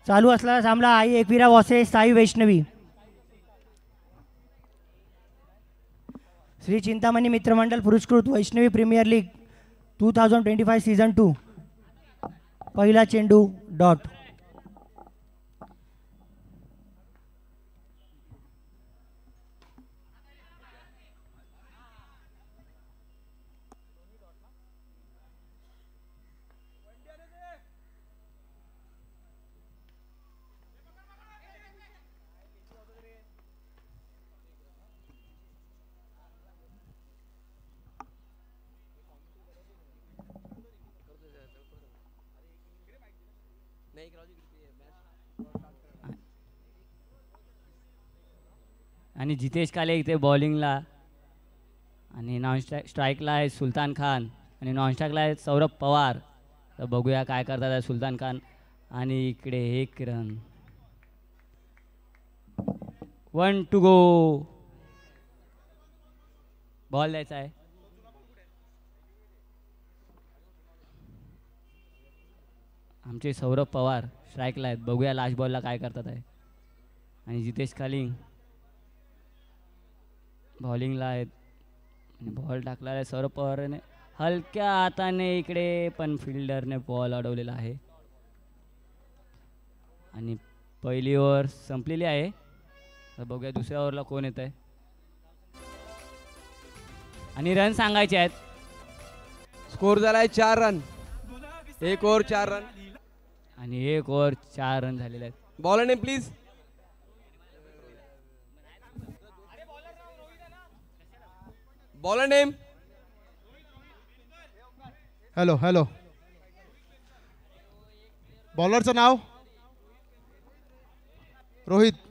चालू असलेला सामना आई एकविरा वर्सेस साई वैष्णवी. श्री चिंतामणी मित्रमंडल पुरस्कृत वैष्णवी प्रीमियर लीग 2025 सीझन 2. पहिला चेंडू डॉट. आणि जितेश काले इथे बॉलिंगला आणि नॉन स्ट्राईकला आहे सुलतान खान आणि नॉन स्ट्राईकला आहे सौरभ पवार. तर बघूया काय करतात आहे सुलतान खान. आणि इकडे एक रन. 1 to go. बॉल द्यायचा आहे. आमचे सौरभ पवार स्ट्राईकला आहेत. बघूया लास्ट बॉलला काय करतात आहे. आणि जितेश कालिंग बॉलिंगला आहेत. बॉल टाकला आहे सौरभ पवारने हलक्या हाताने इकडे, पण फिल्डरने बॉल अडवलेला आहे. आणि पहिली ओव्हर संपलेली आहे. तर बघूया दुसऱ्या ओव्हरला कोण येत आहे. आणि रन सांगायचे आहेत. स्कोर झालाय 4 रन. 1 over 4 run. आणि 1 ओव्हर 4 रन झालेले आहेत. Bowler name please. Bowler name. Hello hello. बॉलरचं नाव रोहित.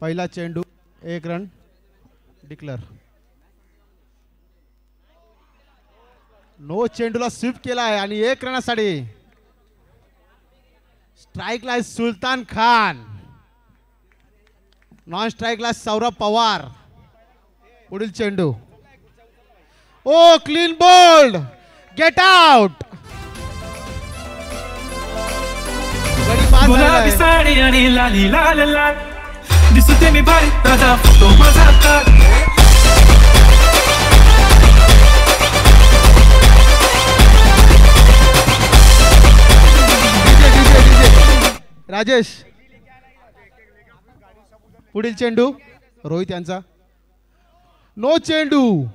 पहिला चेंडू 1 रन डिक्लेअर. नो चेंडूला स्वीप केला आहे आणि 1 रनासाठी. स्ट्राईकला आहे सुलतान खान. नॉन स्ट्राईकला सौरभ पवार. पुढील चेंडू. ओ क्लीन बोल्ड. Get out. गुलाबी साडी आणि लाली लाल लाल दिसते मी भारी ताजा फोटो माझा काढ. राजेश. पुढील चेंडू रोहित यांचा. नो चेंडू.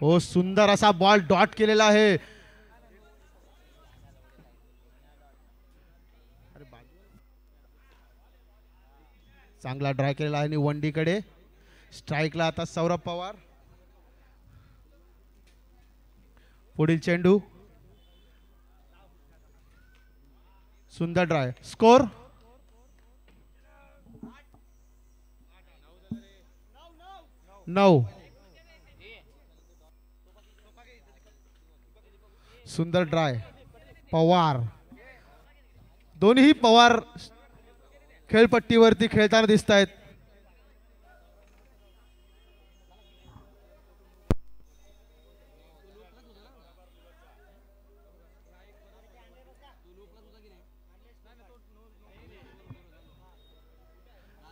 हो सुंदर असा बॉल डॉट केलेला आहे. चांगला ड्राय केलेला आहे आणि वनडी कडे. स्ट्राईकला आता सौरभ पवार. पुढील चेंडू सुंदर ड्राय. स्कोर 9. सुंदर ड्राय. पवार. दोन्ही पवार खेळपट्टीवरती खेळताना दिसत आहेत.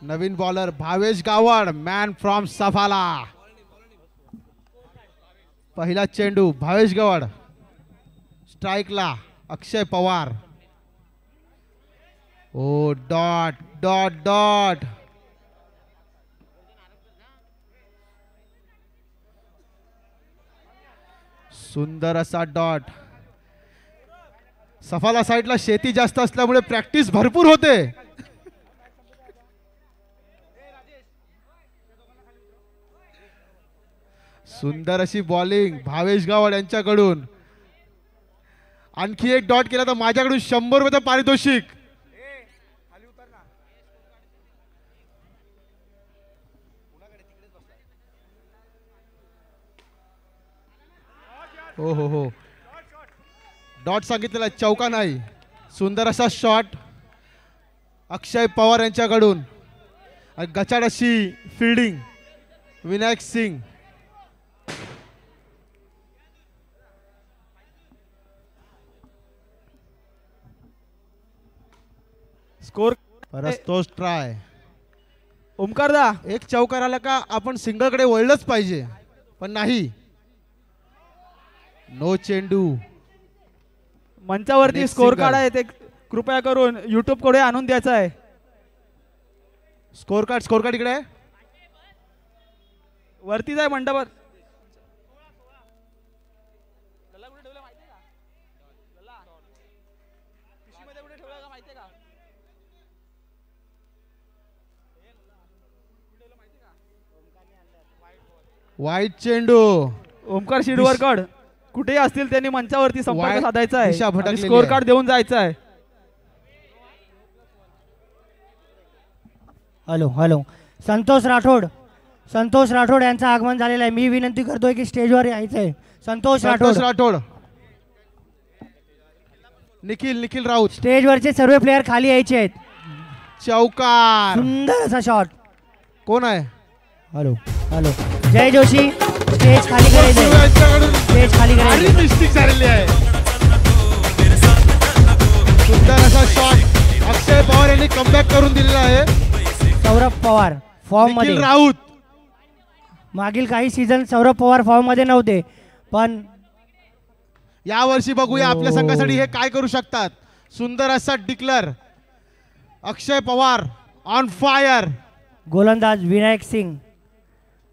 नवीन bowler Bhavesh Gavad man from Safala. पहिला चेंडू भावेश गावड. स्ट्राईकला अक्षय पवार. ओ डॉट डॉट डॉट. सुंदर असा डॉट. सफाला साईडला शेती जास्त असल्यामुळे प्रॅक्टिस भरपूर होते. सुंदर अशी बॉलिंग भावेश गावड यांच्याकडून. आणखी एक डॉट केला तर माझ्याकडून 100 रुपये पारितोषिक. हो हो हो, डॉट सांगितलेला, चौका नाही. सुंदर असा शॉट अक्षय पवार यांच्याकडून. गचाड अशी फिल्डिंग विनायक सिंग. स्कोर परत तोच ट्राय. ओमकार दा, एक चौकार आला का आपण सिंगल कडे वळलंच पाहिजे, पण नाही. नो चेंडू. मंचावरती Next स्कोर single. कार्ड आहे ते कृपया करून युट्यूब कडे आणून द्यायचं आहे. स्कोर कार्ड इकडे आहे. वरतीच आहे मंडपावर. वाईट चेंडू. ओमकार शिरवरकड कुठेही असतील त्यांनी मंचावरती संपर्क वाय- साधायचा दिशा आहे. भटकलेली स्कोर आहे. कार्ड देऊन जायचं आहे. हॅलो हॅलो, संतोष राठोड यांचं आगमन झालेलं आहे. मी विनंती करतोय की स्टेजवर यायचं आहे. संतोष राठोड. निखिल राऊत. स्टेजवरचे सर्व प्लेयर खाली यायचे आहेत. चौकार. सुंदर असा शॉट. कोण आहे? हॅलो हॅलो, जय जोशी. स्टेज खाली करायचं, स्टेज खाली करायचं. मिस्टेक झालेली आहे. सुंदर असा शॉट अक्षय पवार यांनी कमबॅक करून दिलेला आहे. सौरभ पवार फॉर्म मध्ये. निखिल राऊत. मागील काही सीझन सौरभ पवार फॉर्म मध्ये नव्हते, पण या वर्षी बघूया आपल्या हो. संघासाठी हे काय करू शकतात. सुंदर असा declare. Akshay Pawar on fire. गोलंदाज विनायक सिंग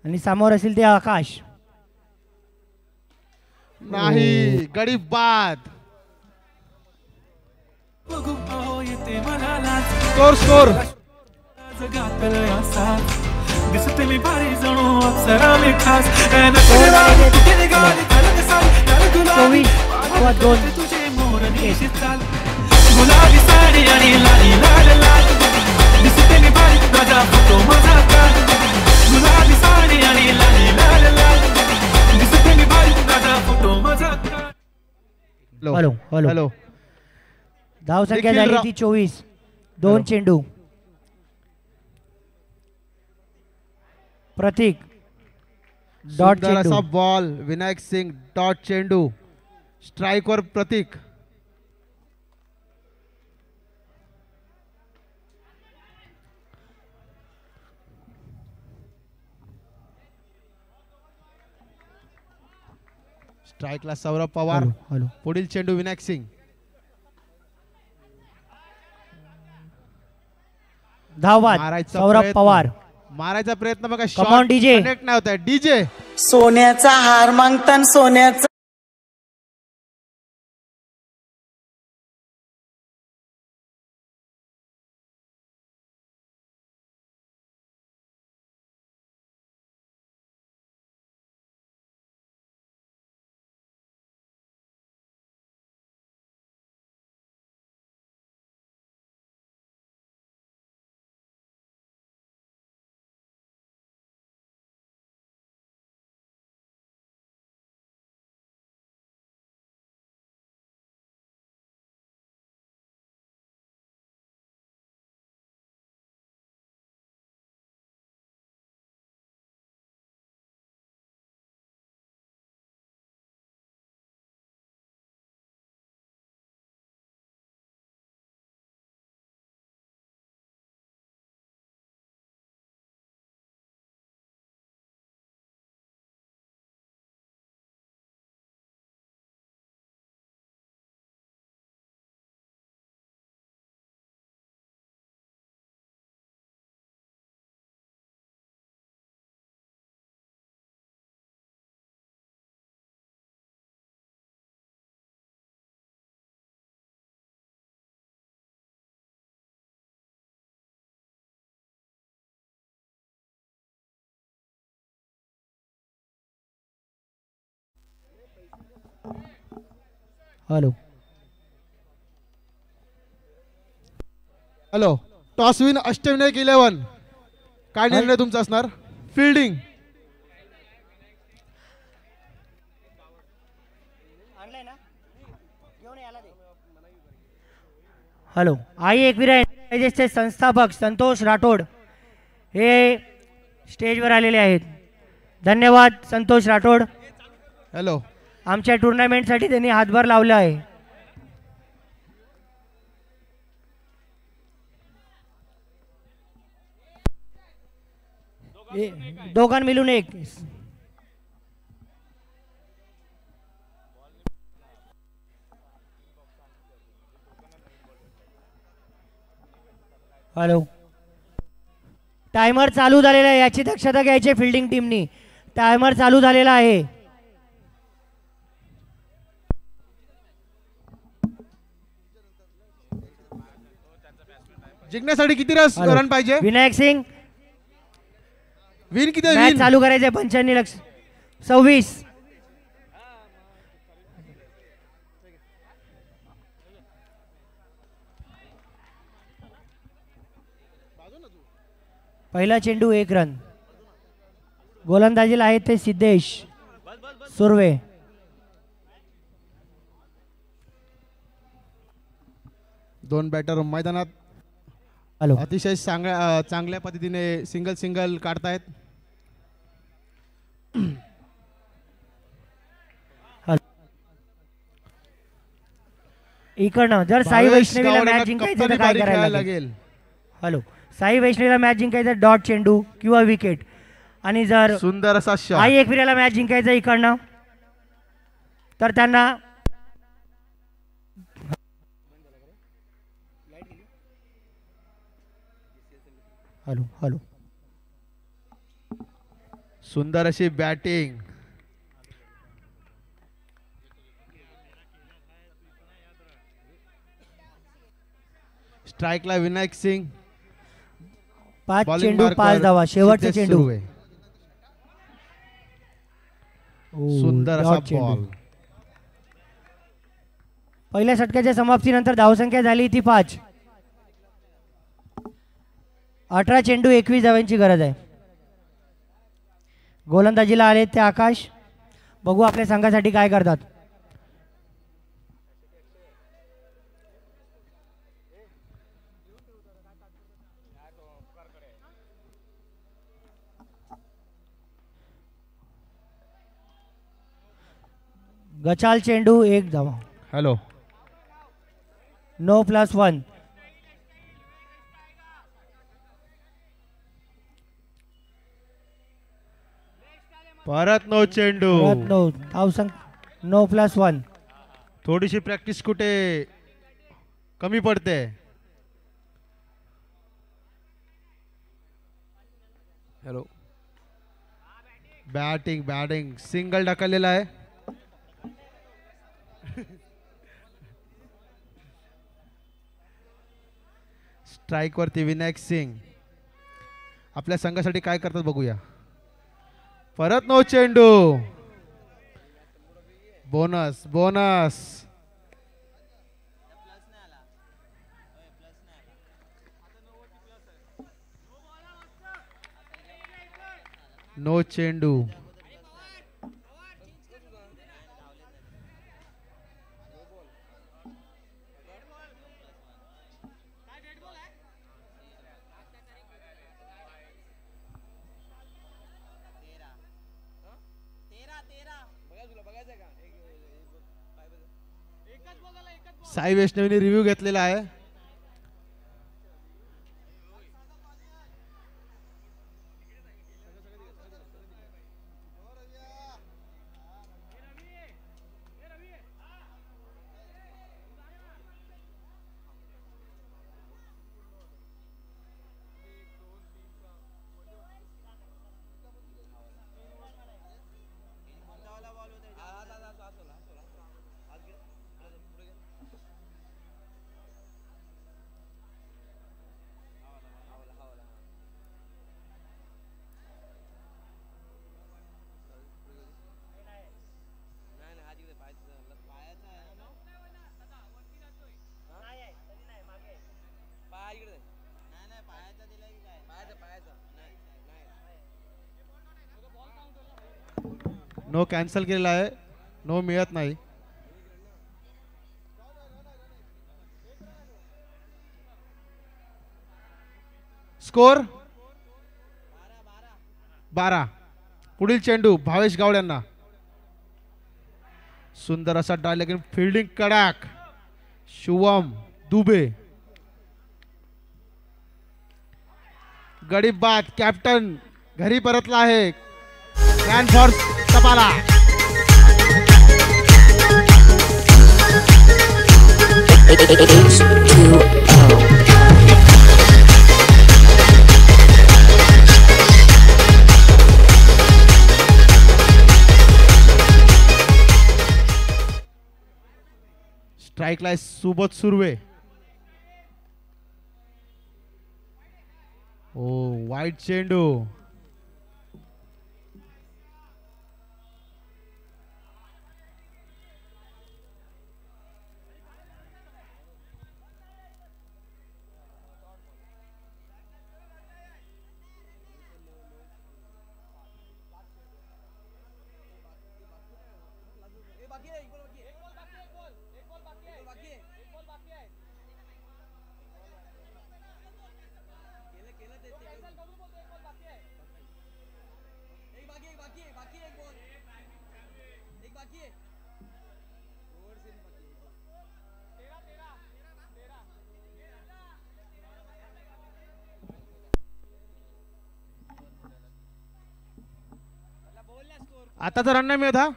आणि समोर असेल ते आकाश. नाही, गडी बाद. बघू अहो येते मनाला स्कोर. जगात असा दिसते मी भारी जणू अप्सरा मी खास. तुझे मोर देशी चाल गुलाबी साडी आणि लाली लाल लाल दिसते मी भारी राजा फोटो माझा काल. गुलाबी साडी आणि लाली लाल लाल दिसते मी भारी राजा फोटो माझा काल. हॅलो. धाव संख्या निखिल झाली रा- ती 24. 2 चेंडू. प्रतीक डॉट सुंदर चेंडू. असा बॉल. विनायक सिंग डॉट चेंडू. स्ट्राइक वर प्रतीक. स्ट्राइकला सौरभ पवार. हॅलो. पुढील चेंडू विनायक सिंग. धावबाद मारायचा सौरभ प्रयत्न. पवार. मारायचा प्रयत्न बघा. Come on, DJ. कनेक्ट नाही होत आहे. डीजे. सोन्याचा हार मागतान सोन्याचा hello hello toss win Ashtavinayak 11. काय निर्णय तुमचा असणार? फिल्डिंग. हॅलो आई एकविरा एंटरप्राइजेसचे संस्थापक संतोष राठोड हे स्टेजवर आलेले आहेत. धन्यवाद संतोष राठोड. हॅलो आमच्या टुर्नामेंटसाठी त्यांनी हातभार लावला आहे. दोघां मिळून एक. हॅलो टायमर चालू झालेला आहे, याची दक्षता घ्यायची फिल्डिंग टीमनी. टायमर चालू झालेला आहे. जिंकण्यासाठी किती रन पाहिजे? विनायक सिंग विन किती? मॅच चालू करायचे 95 लक्ष 26. पहिला चेंडू 1 रन. गोलंदाजीला आहेत ते सिद्धेश सुर्वे. दोन बॅटर मैदानात हॅलो अतिशय चांगल्या पद्धतीने सिंगल काढतायत. इकडनं जर साई वैष्णवीला मॅच जिंकायचं तर काय करायला लागेल? लागेल? हॅलो साई वैष्णवीला मॅच जिंकायचं डॉट चेंडू किंवा विकेट. आणि जर सुंदर असा शॉट. आई एकविराला मॅच जिंकायचं इकडनं तर त्यांना हॅलो हॅलो सुंदर अशी बॅटिंग. स्ट्राईकला विनायक सिंग. 5 Bowling चेंडू marker 5 धावा. शेवटचा सिद्धेश चेंडू. सुर्वे. सुंदर असा डॉट चेंडू. बॉल. पहिल्या षटकाच्या समाप्तीनंतर धावसंख्या झाली ती 5. 18 चेंडू 21 धावांची गरज आहे. गोलंदाजीला आले ते आकाश. बघू आपल्या संघासाठी काय करतात. गचाल चेंडू 1 धावा. Hello no +1. परत नो चेंडू. नो +1. थोडीशी प्रॅक्टिस कुठे कमी पडते. हॅलो बॅटिंग सिंगल ढकललेला आहे. स्ट्राईक वरती विनायक सिंग आपल्या संघासाठी काय करतात बघूया. परत नो चेंडू. बोनस. नो चेंडू. साई वैष्णवीने रिव्ह्यू घेतलेला आहे. नो कॅन्सल केलेला आहे, नो मिळत नाही. स्कोर 12. पुढील चेंडू भावेश गावड यांना. सुंदर असा डाय, लेकिन फिल्डिंग कडाक शुभम दुबे. गडी बाद, कॅप्टन घरी परतला आहे. Man for Tapala. स्ट्राईकला सुबोध सुर्वे. ओ वाईट चेंडू. आता तर रन नाही मिळत. हा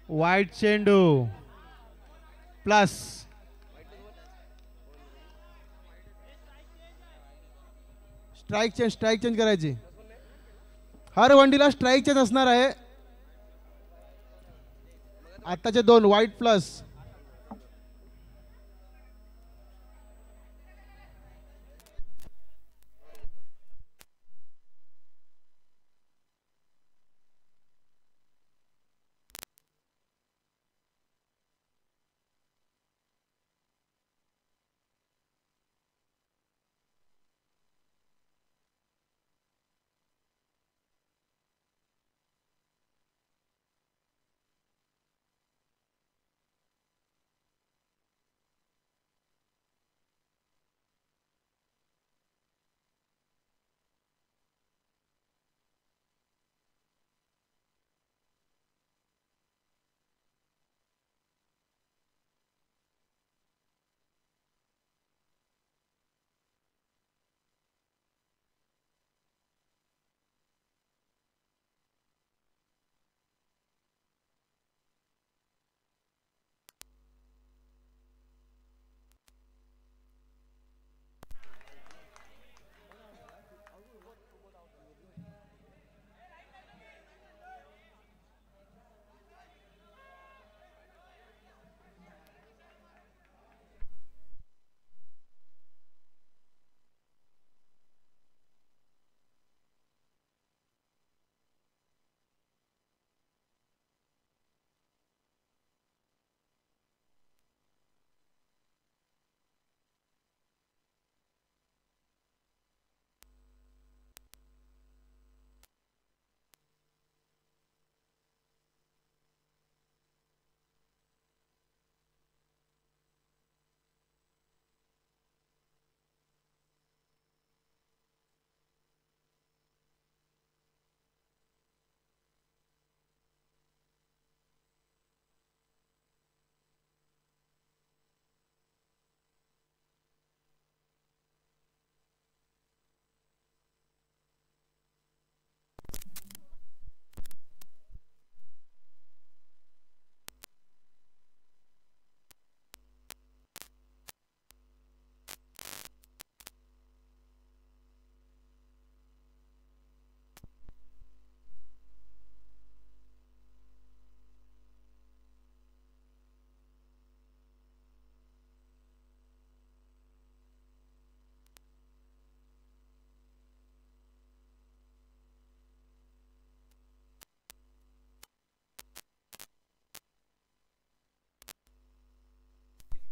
वाईट चेंडू प्लस. स्ट्राईक चेंज करायची. हर वंडीला स्ट्राईक चेंज असणार आहे. आताचे 2 वाईट प्लस.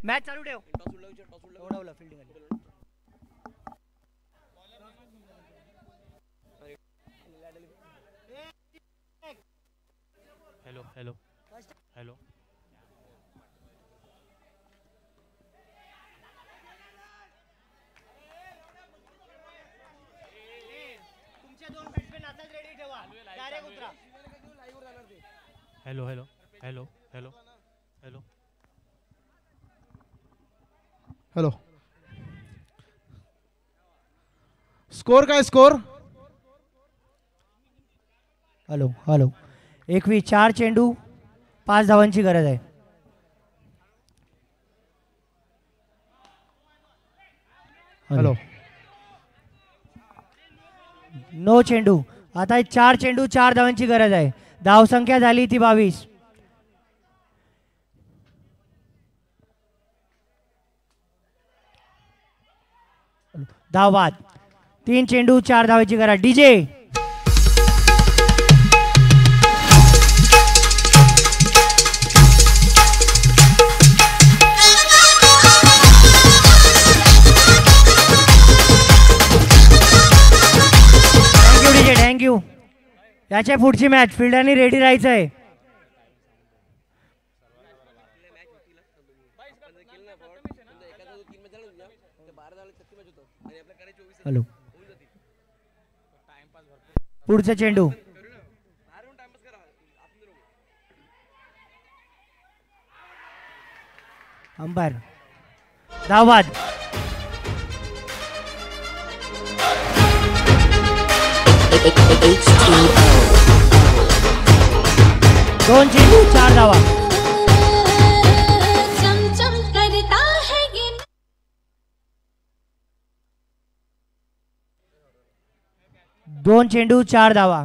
मॅच चालू ठेव. उडवलं फिल्डिंग आली. Hello hello hello hello hello hello hello hello, score काय स्कोर? हॅलो हॅलो 4 चेंडू 5 धावांची गरज आहे. हॅलो, 9 चेंडू, आता 4 चेंडू 4 धावांची गरज आहे. धावसंख्या झाली ती 22. धाव बाद. 3 चेंडू 4 धावांची गरज. DJ thank you. याच्या पुढची मॅच फिल्डरनी रेडी राहायचं आहे. हॅलो, पुढचा चेंडू. अंपायर. धावबाद. दोन चेंडू 4 धावा. चमचम करता है ये. दोन चेंडू 4 धावा.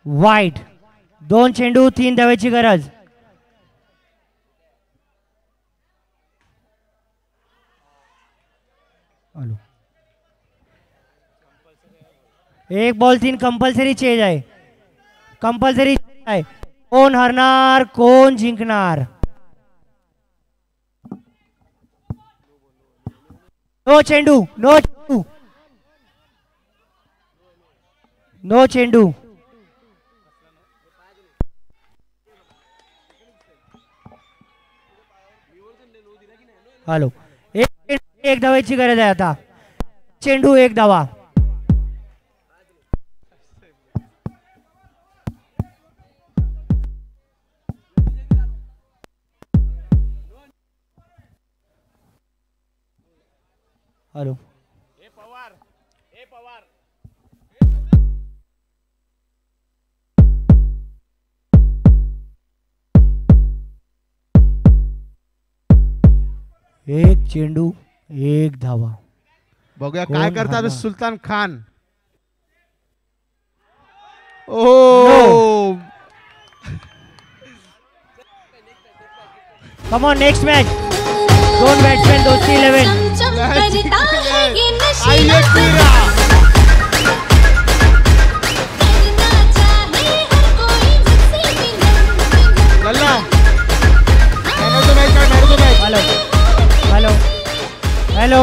वाईट. 2 चेंडू 3 धावेची गरज. हॅलो, 1 बॉल 3 कंपल्सरी चेंज आहे. कंपल्सरी आहे. कोण हरणार कोण जिंकणार? नो चेंडू. नो चेंडू. नो चेंडू. हॅलो, एक धावाची गरज आहे आता. चेंडू 1 धावा. हॅलो, एक चेंडू 1 धावा. बघूया कोण काय करतात हरणार? सुलतान खान. ओ come on next match. 2 batsman Dosti 11. Chamcham करता है ये नशीला आइए फिरा. करना चाहे हर कोई मुझसे मिलन. Lalla man of the match. Hello hello hello